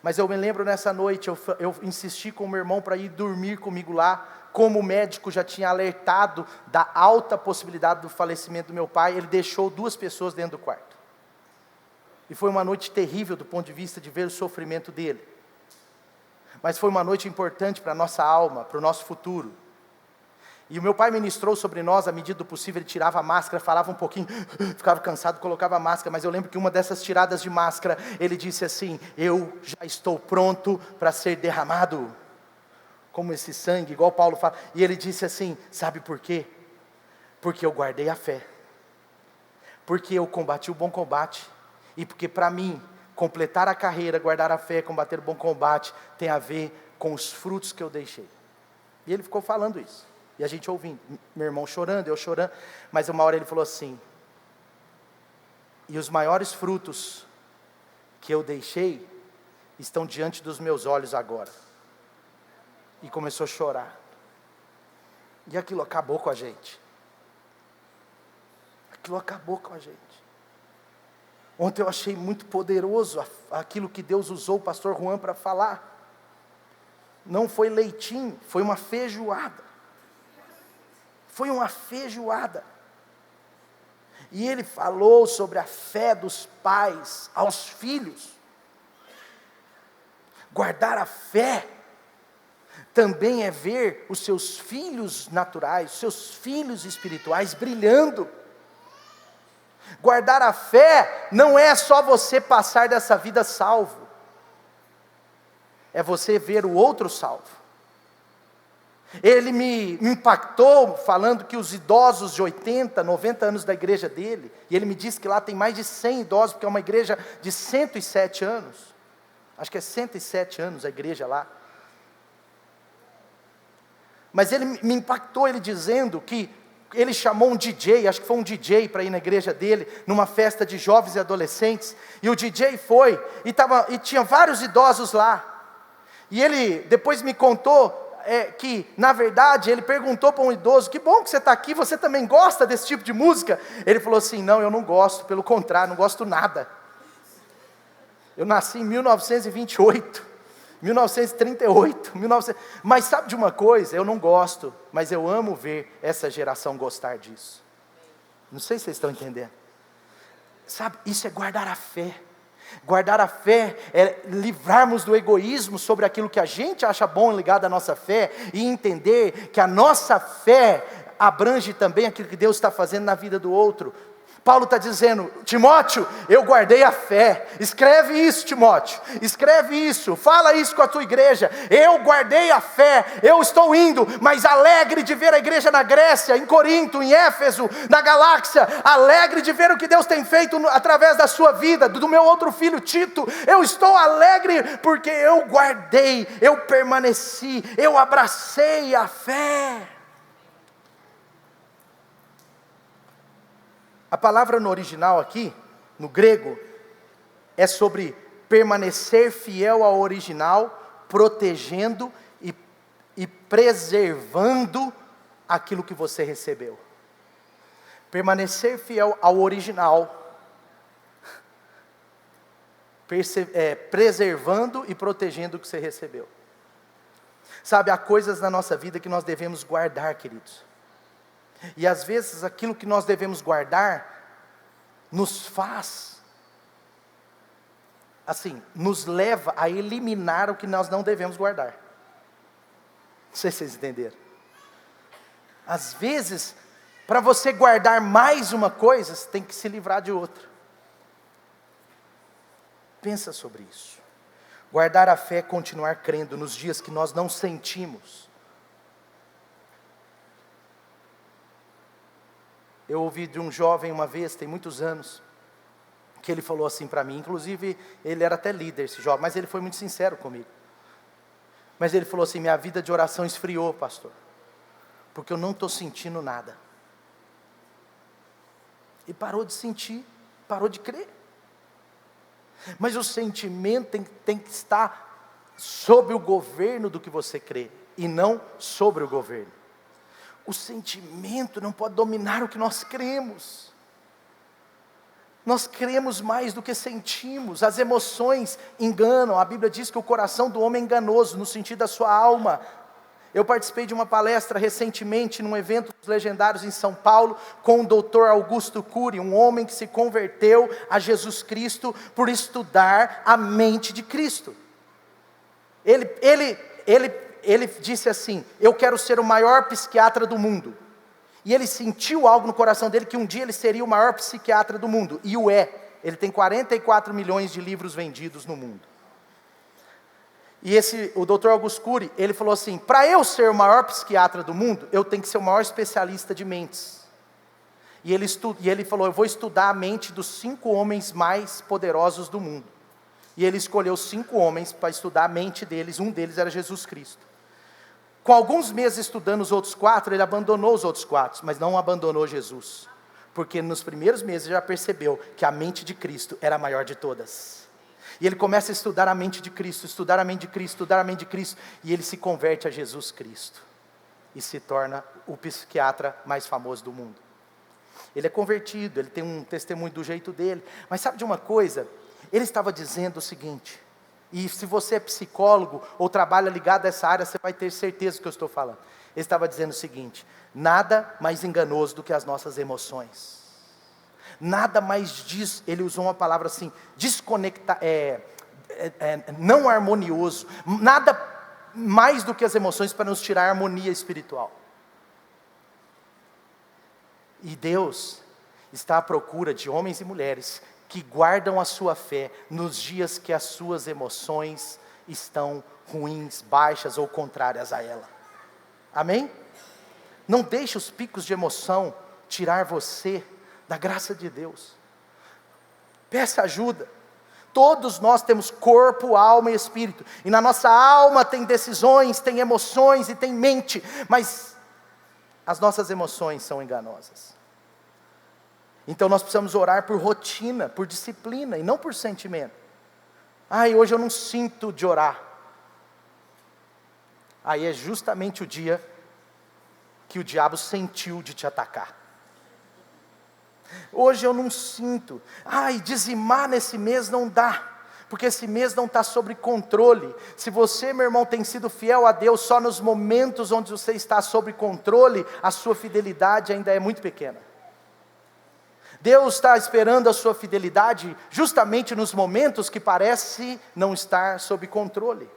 Speaker 1: Mas eu me lembro nessa noite, eu insisti com o meu irmão para ir dormir comigo lá, como o médico já tinha alertado da alta possibilidade do falecimento do meu pai, ele deixou 2 pessoas dentro do quarto. E foi uma noite terrível do ponto de vista de ver o sofrimento dele. Mas foi uma noite importante para a nossa alma, para o nosso futuro. E o meu pai ministrou sobre nós, à medida do possível, ele tirava a máscara, falava um pouquinho, ficava cansado, colocava a máscara, mas eu lembro que uma dessas tiradas de máscara, ele disse assim: eu já estou pronto para ser derramado, como esse sangue, igual Paulo fala. E ele disse assim: sabe por quê? Porque eu guardei a fé, porque eu combati o bom combate, e porque para mim, completar a carreira, guardar a fé, combater o bom combate, tem a ver com os frutos que eu deixei. E ele ficou falando isso, e a gente ouvindo, meu irmão chorando, eu chorando, mas uma hora ele falou assim: e os maiores frutos que eu deixei, estão diante dos meus olhos agora. E começou a chorar, e aquilo acabou com a gente, Ontem eu achei muito poderoso aquilo que Deus usou o pastor Juan para falar. Não foi leitinho, foi uma feijoada. E ele falou sobre a fé dos pais aos filhos. Guardar a fé também é ver os seus filhos naturais, seus filhos espirituais brilhando. Guardar a fé não é só você passar dessa vida salvo, é você ver o outro salvo, Ele me impactou falando que os idosos de 80, 90 anos da igreja dele, e ele me disse que lá tem mais de 100 idosos, porque é uma igreja de 107 anos, acho que é 107 anos a igreja lá. Mas ele me impactou, ele dizendo que ele chamou um DJ, acho que foi um DJ para ir na igreja dele, numa festa de jovens e adolescentes, e o DJ foi, e tinha vários idosos lá, e ele depois me contou, que na verdade ele perguntou para um idoso: que bom que você está aqui, você também gosta desse tipo de música? Ele falou assim: não, eu não gosto, pelo contrário, não gosto nada. Eu nasci em 1928, 1938, mas sabe de uma coisa? Eu não gosto, mas eu amo ver essa geração gostar disso. Não sei se vocês estão entendendo. Sabe, isso é guardar a fé. Guardar a fé é livrarmos do egoísmo sobre aquilo que a gente acha bom ligado à nossa fé, e entender que a nossa fé abrange também aquilo que Deus está fazendo na vida do outro. Paulo está dizendo: Timóteo, eu guardei a fé. Escreve isso, Timóteo, escreve isso, fala isso com a tua igreja. Eu guardei a fé, eu estou indo, mas alegre de ver a igreja na Grécia, em Corinto, em Éfeso, na Galáxia, alegre de ver o que Deus tem feito através da sua vida, do meu outro filho Tito. Eu estou alegre porque eu guardei, eu permaneci, eu abracei a fé. A palavra no original aqui, no grego, é sobre permanecer fiel ao original, protegendo e preservando aquilo que você recebeu. Permanecer fiel ao original, preservando e protegendo o que você recebeu. Sabe, há coisas na nossa vida que nós devemos guardar, queridos. E às vezes aquilo que nós devemos guardar nos faz, assim, nos leva a eliminar o que nós não devemos guardar. Não sei se vocês entenderam. Às vezes, para você guardar mais uma coisa, você tem que se livrar de outra. Pensa sobre isso. Guardar a fé é continuar crendo nos dias que nós não sentimos. Eu ouvi de um jovem uma vez, tem muitos anos, que ele falou assim para mim, inclusive ele era até líder, esse jovem, mas ele foi muito sincero comigo. Mas ele falou assim: minha vida de oração esfriou, pastor, porque eu não estou sentindo nada. E parou de sentir, parou de crer. Mas o sentimento tem que estar sob o governo do que você crê, e não sobre o governo. O sentimento não pode dominar o que nós cremos. Nós cremos mais do que sentimos. As emoções enganam. A Bíblia diz que o coração do homem é enganoso, no sentido da sua alma. Eu participei de uma palestra recentemente, num evento dos legendários em São Paulo, com o Dr. Augusto Cury, um homem que se converteu a Jesus Cristo por estudar a mente de Cristo. Ele disse assim: eu quero ser o maior psiquiatra do mundo. E ele sentiu algo no coração dele, que um dia ele seria o maior psiquiatra do mundo. E o é. Ele tem 44 milhões de livros vendidos no mundo. E o Dr. Augusto Cury, ele falou assim: para eu ser o maior psiquiatra do mundo, eu tenho que ser o maior especialista de mentes. E ele falou: eu vou estudar a mente dos 5 homens mais poderosos do mundo. E ele escolheu 5 homens para estudar a mente deles, um deles era Jesus Cristo. Com alguns meses estudando os outros 4, ele abandonou os outros 4, mas não abandonou Jesus. Porque nos primeiros meses já percebeu que a mente de Cristo era a maior de todas. E ele começa a estudar a mente de Cristo, estudar a mente de Cristo, estudar a mente de Cristo, e ele se converte a Jesus Cristo. E se torna o psiquiatra mais famoso do mundo. Ele é convertido, ele tem um testemunho do jeito dele. Mas sabe de uma coisa? Ele estava dizendo o seguinte, e se você é psicólogo ou trabalha ligado a essa área, você vai ter certeza do que eu estou falando. Ele estava dizendo o seguinte: nada mais enganoso do que as nossas emoções. Nada mais ele usou uma palavra assim, não harmonioso. Nada mais do que as emoções para nos tirar a harmonia espiritual. E Deus está à procura de homens e mulheres que guardam a sua fé nos dias que as suas emoções estão ruins, baixas ou contrárias a ela. Amém? Não deixe os picos de emoção tirar você da graça de Deus. Peça ajuda. Todos nós temos corpo, alma e espírito, e na nossa alma tem decisões, tem emoções e tem mente, mas as nossas emoções são enganosas. Então nós precisamos orar por rotina, por disciplina, e não por sentimento. Hoje eu não sinto de orar. Aí é justamente o dia que o diabo sentiu de te atacar. Hoje eu não sinto. Dizimar nesse mês não dá, porque esse mês não está sob controle. Se você, meu irmão, tem sido fiel a Deus só nos momentos onde você está sob controle, a sua fidelidade ainda é muito pequena. Deus está esperando a sua fidelidade justamente nos momentos que parece não estar sob controle.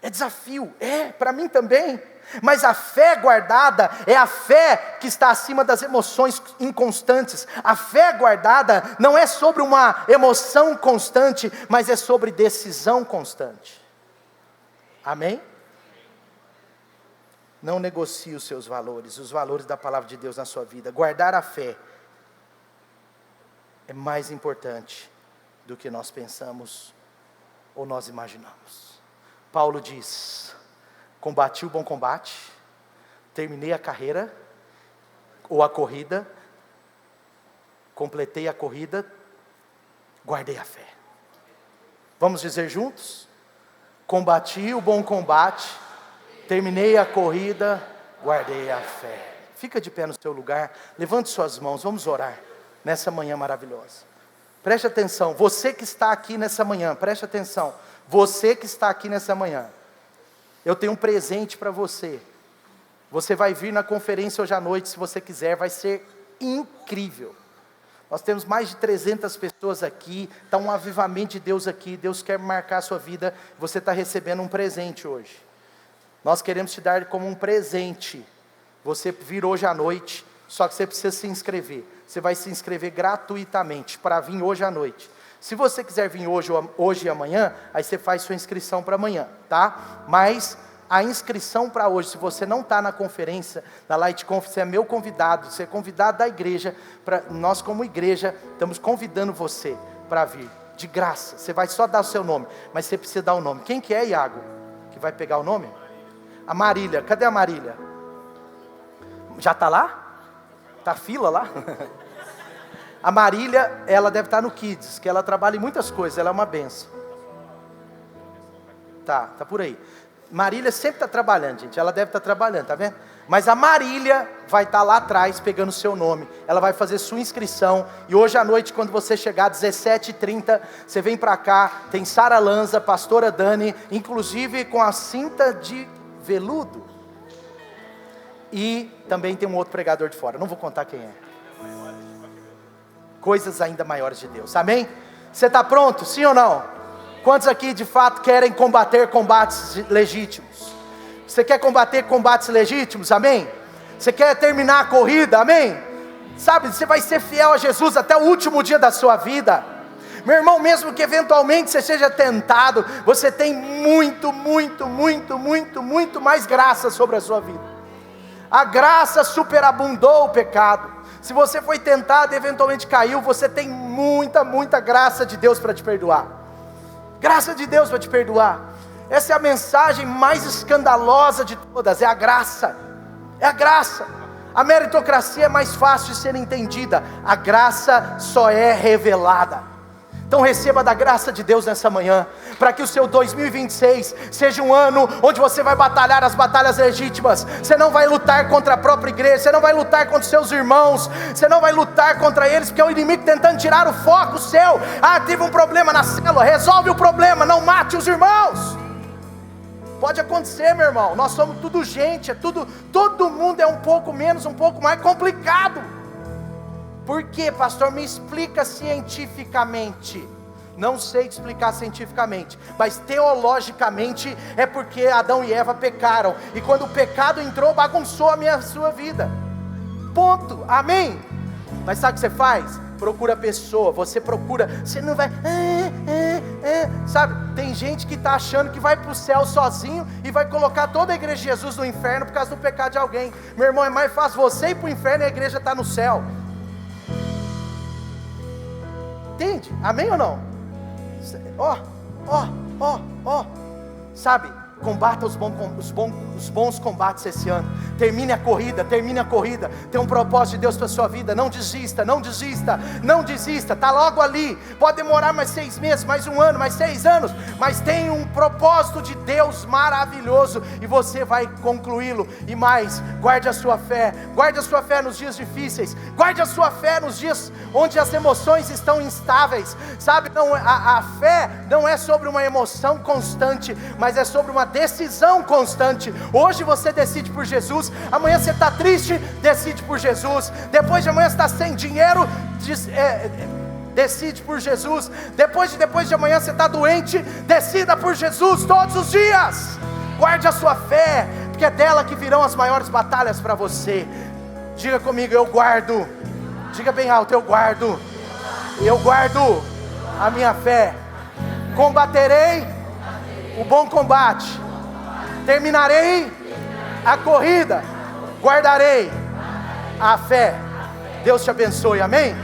Speaker 1: É desafio, para mim também. Mas a fé guardada é a fé que está acima das emoções inconstantes. A fé guardada não é sobre uma emoção constante, mas é sobre decisão constante. Amém? Não negocie os seus valores, os valores da palavra de Deus na sua vida. Guardar a fé é mais importante do que nós pensamos ou nós imaginamos. Paulo diz: combati o bom combate, terminei a carreira, ou a corrida, completei a corrida, guardei a fé. Vamos dizer juntos? Combati o bom combate, terminei a corrida, guardei a fé. Fica de pé no seu lugar, levante suas mãos, vamos orar nessa manhã maravilhosa. Preste atenção, você que está aqui nessa manhã, preste atenção, você que está aqui nessa manhã, eu tenho um presente para você. Você vai vir na conferência hoje à noite, se você quiser, vai ser incrível. Nós temos mais de 300 pessoas aqui, está um avivamento de Deus aqui, Deus quer marcar a sua vida, você está recebendo um presente hoje. Nós queremos te dar como um presente, você vir hoje à noite, só que você precisa se inscrever. Você vai se inscrever gratuitamente para vir hoje à noite. Se você quiser vir hoje e amanhã, aí você faz sua inscrição para amanhã, tá? Mas a inscrição para hoje, se você não está na conferência, na Light Conf, você é meu convidado, você é convidado da igreja, nós como igreja, estamos convidando você para vir, de graça. Você vai só dar o seu nome, mas você precisa dar o nome. Quem que é, Iago, que vai pegar o nome? A Marília, cadê a Marília? Já está lá? Está fila lá? A Marília, ela deve estar no Kids, que ela trabalha em muitas coisas, ela é uma benção. Tá por aí. Marília sempre está trabalhando, gente, ela deve estar trabalhando, tá vendo? Mas a Marília vai estar lá atrás, pegando o seu nome, ela vai fazer sua inscrição, e hoje à noite, quando você chegar, 17h30, você vem para cá, tem Sara Lanza, pastora Dani, inclusive com a cinta de veludo, e também tem um outro pregador de fora, não vou contar quem é. Coisas ainda maiores de Deus, amém? Você está pronto, sim ou não? Quantos aqui de fato querem combater combates legítimos? Você quer combater combates legítimos, amém? Você quer terminar a corrida, amém? Sabe, você vai ser fiel a Jesus até o último dia da sua vida. Meu irmão, mesmo que eventualmente você seja tentado, você tem muito mais graça sobre a sua vida. A graça superabundou o pecado. Se você foi tentado e eventualmente caiu, você tem muita graça de Deus para te perdoar. Graça de Deus para te perdoar. Essa é a mensagem mais escandalosa de todas, é a graça. É a graça. A meritocracia é mais fácil de ser entendida, a graça só é revelada. Então receba da graça de Deus nessa manhã, para que o seu 2026 seja um ano onde você vai batalhar as batalhas legítimas. Você não vai lutar contra a própria igreja, você não vai lutar contra os seus irmãos, você não vai lutar contra eles, porque é o inimigo tentando tirar o foco seu. Teve um problema na célula, resolve o problema, não mate os irmãos. Pode acontecer, meu irmão, nós somos tudo gente, todo mundo é um pouco menos, um pouco mais complicado. Por quê, pastor? Me explica cientificamente. Não sei te explicar cientificamente, mas teologicamente é porque Adão e Eva pecaram, e quando o pecado entrou, bagunçou a sua vida. Ponto, amém? Mas sabe o que você faz? Procura a pessoa, você não vai, sabe? tem gente que está achando que vai para o céu sozinho e vai colocar toda a igreja de Jesus no inferno por causa do pecado de alguém. Meu irmão, é mais fácil você ir para o inferno e a igreja está no céu. Entende? Amém ou não? Sabe, combata os bons combates esse ano. Termine a corrida. Tem um propósito de Deus para a sua vida. Não desista. Está logo ali. Pode demorar mais 6 meses, mais 1 ano, mais 6 anos, mas tem um propósito de Deus maravilhoso e você vai concluí-lo. E mais, guarde a sua fé nos dias difíceis, guarde a sua fé nos dias onde as emoções estão instáveis. Sabe, a fé não é sobre uma emoção constante, mas é sobre uma decisão constante. Hoje você decide por Jesus, amanhã você está triste, decide por Jesus. Depois de amanhã você está sem dinheiro, decide por Jesus. Depois de amanhã você está doente, decida por Jesus todos os dias. Guarde a sua fé, porque é dela que virão as maiores batalhas para você. Diga comigo, eu guardo. Diga bem alto, eu guardo a minha fé. Combaterei o bom combate, terminarei a corrida, guardarei a fé. Deus te abençoe, amém?